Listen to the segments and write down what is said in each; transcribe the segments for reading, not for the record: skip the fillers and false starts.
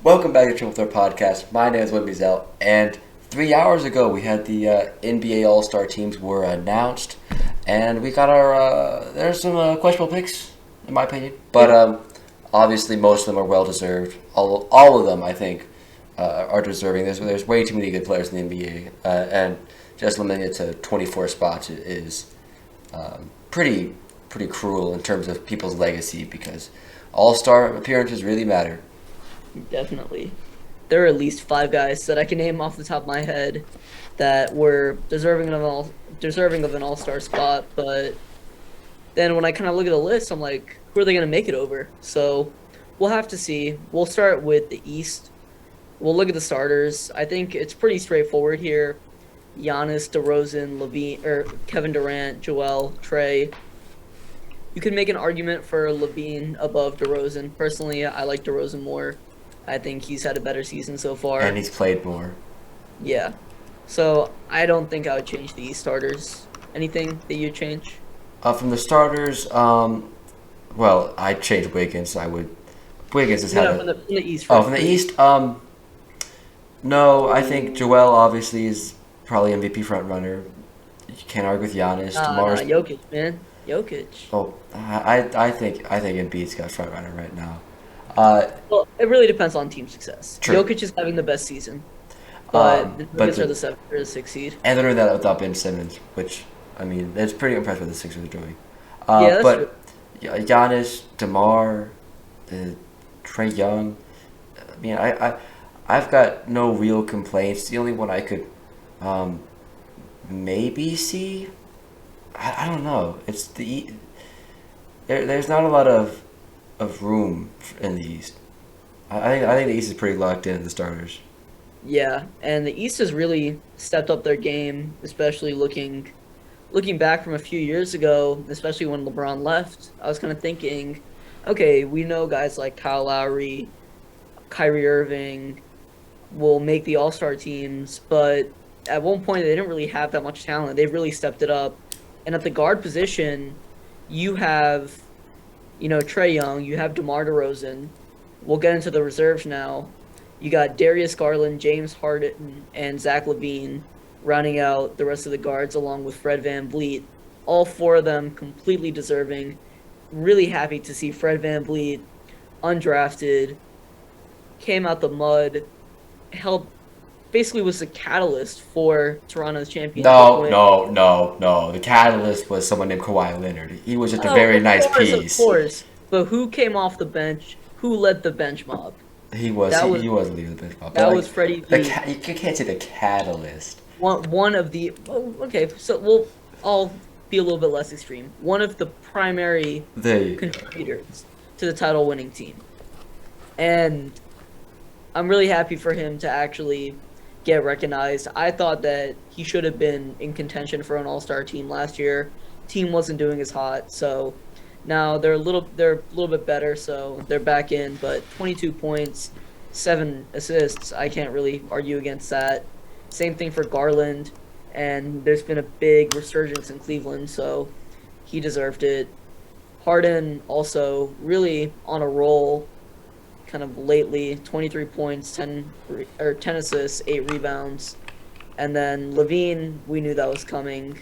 Welcome back to Triple Threat Podcast. My name is William and 3 hours ago we had the NBA All-Star teams were announced, and we got our there's some questionable picks in my opinion, but obviously most of them are well deserved. All of them, I think, are deserving. There's way too many good players in the NBA, and just limiting it to 24 spots is pretty cruel in terms of people's legacy, because All-Star appearances really matter. Definitely. There are at least 5 guys that I can name off the top of my head that were deserving of an all-star spot, but then when I kind of look at the list, I'm like, who are they going to make it over? So we'll have to see. We'll start with the East. We'll look at the starters. I think it's pretty straightforward here. Giannis, DeRozan, Levine, or Kevin Durant, Joel, Trey. You could make an argument for Levine above DeRozan. Personally, I like DeRozan more. I think he's had a better season so far. And he's played more. Yeah. So I don't think I would change the starters. Anything that you'd change? From the starters, well, I'd change Wiggins. Wiggins has had from the East. From the East. No, I think Joel obviously is probably MVP front runner. You can't argue with Giannis. Jokic, man. Jokic. Oh, I think Embiid's got front runner right now. Well, it really depends on team success. True. Jokic is having the best season, but the Nuggets are the 7th or the 6th seed. And they're doing that without Ben Simmons, which, I mean, it's pretty impressive what the Sixers are doing. Yeah, that's true. Giannis, DeMar, Trae Young. I mean, I've got no real complaints. The only one I could maybe see, I don't know. It's there's not a lot of room in the East. I think the East is pretty locked in, the starters. Yeah, and the East has really stepped up their game, especially looking back from a few years ago, especially when LeBron left. I was kind of thinking, okay, we know guys like Kyle Lowry, Kyrie Irving will make the All-Star teams, but at one point they didn't really have that much talent. They've really stepped it up. And at the guard position, you have Trae Young, you have DeMar DeRozan. We'll get into the reserves now. You got Darius Garland, James Harden, and Zach LaVine rounding out the rest of the guards along with Fred VanVleet. All 4 of them completely deserving. Really happy to see Fred VanVleet, undrafted, came out the mud, basically was the catalyst for Toronto's championship win. No. The catalyst was someone named Kawhi Leonard. He was just a very nice piece. Of course. But who came off the bench? Who led the bench mob? He was leading the bench mob. That was Freddie V. You can't say the catalyst. One of the... Okay, so I'll be a little bit less extreme. One of the primary contributors to the title-winning team. And I'm really happy for him to actually get recognized. I thought that he should have been in contention for an all-star team last year. Team wasn't doing as hot, so now they're a little bit better, so they're back in, but 22 points, 7 assists, I can't really argue against that. Same thing for Garland, and there's been a big resurgence in Cleveland, so he deserved it. Harden also really on a roll kind of lately, 23 points, 10 assists, 8 rebounds. And then Levine, we knew that was coming.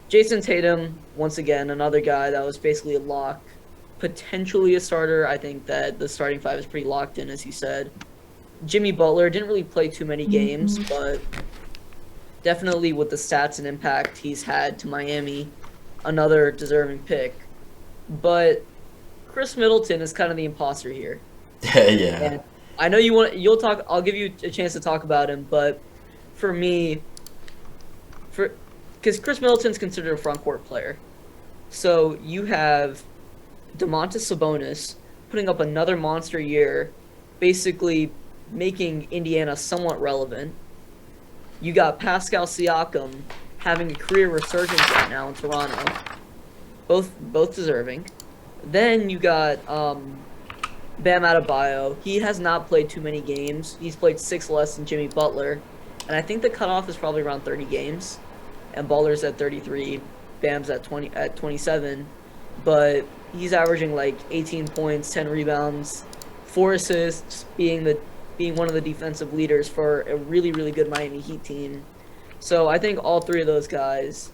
Jason Tatum, once again, another guy that was basically a lock, potentially a starter. I think that the starting 5 is pretty locked in, as you said. Jimmy Butler didn't really play too many games, but definitely with the stats and impact he's had to Miami, another deserving pick. But Chris Middleton is kind of the imposter here. Yeah. And I know you'll talk. I'll give you a chance to talk about him, but for me, because Chris Middleton's considered a front court player, so you have Domantas Sabonis putting up another monster year, basically making Indiana somewhat relevant. You got Pascal Siakam having a career resurgence right now in Toronto, both deserving. Then you got Bam Adebayo. He has not played too many games. He's played 6 less than Jimmy Butler. And I think the cutoff is probably around 30 games. And Butler's at 33. Bam's at 27. But he's averaging like 18 points, 10 rebounds, 4 assists, being one of the defensive leaders for a really, really good Miami Heat team. So I think all 3 of those guys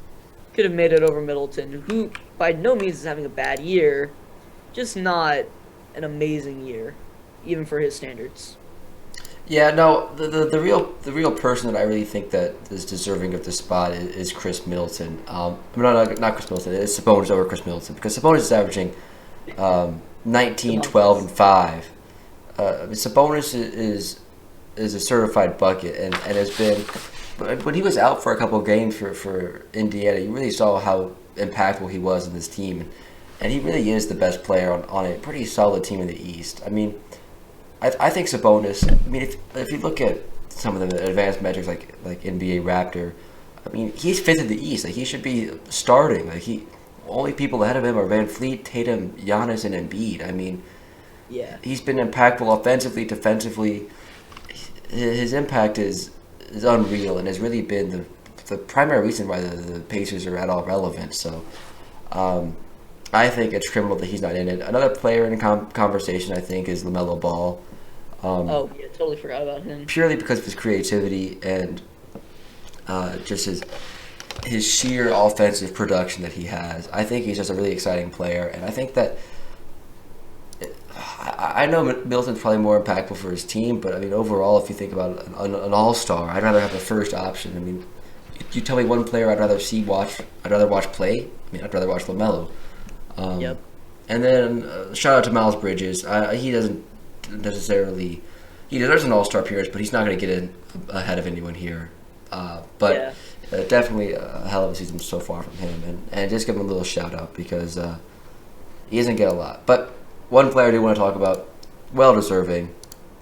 could have made it over Middleton, who by no means is having a bad year, just not an amazing year, even for his standards. Yeah, no, the real person that I really think that is deserving of the spot is Chris Middleton. Not Chris Middleton. It's Sabonis over Chris Middleton because Sabonis is averaging 19, 12, and 5. Sabonis is a certified bucket and has been. When he was out for a couple of games for Indiana, you really saw how impactful he was in this team, and he really is the best player on a pretty solid team in the East. I mean, I think Sabonis. I mean, if you look at some of the advanced metrics like NBA Raptor, I mean, he's 5th in the East. Like he should be starting. Only people ahead of him are Van Fleet, Tatum, Giannis, and Embiid. I mean, yeah, he's been impactful offensively, defensively. His impact is unreal and has really been the primary reason why the Pacers are at all relevant. So, I think it's criminal that he's not in it. Another player in the conversation, I think, is LaMelo Ball. Totally forgot about him. Purely because of his creativity and just his sheer offensive production that he has. I think he's just a really exciting player, and I think that I know Middleton's probably more impactful for his team, but I mean overall, if you think about an all-star, I'd rather have the first option. I mean, you tell me one player I'd rather watch play. I mean, I'd rather watch LaMelo. Yep. And then shout out to Miles Bridges. He doesn't necessarily he deserves an all-star appearance, but he's not going to get in ahead of anyone here. Definitely a hell of a season so far from him, and just give him a little shout out because he doesn't get a lot. But one player I do want to talk about, well deserving.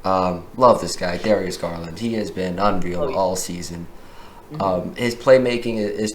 Love this guy, Darius Garland. He has been unreal all season. His playmaking is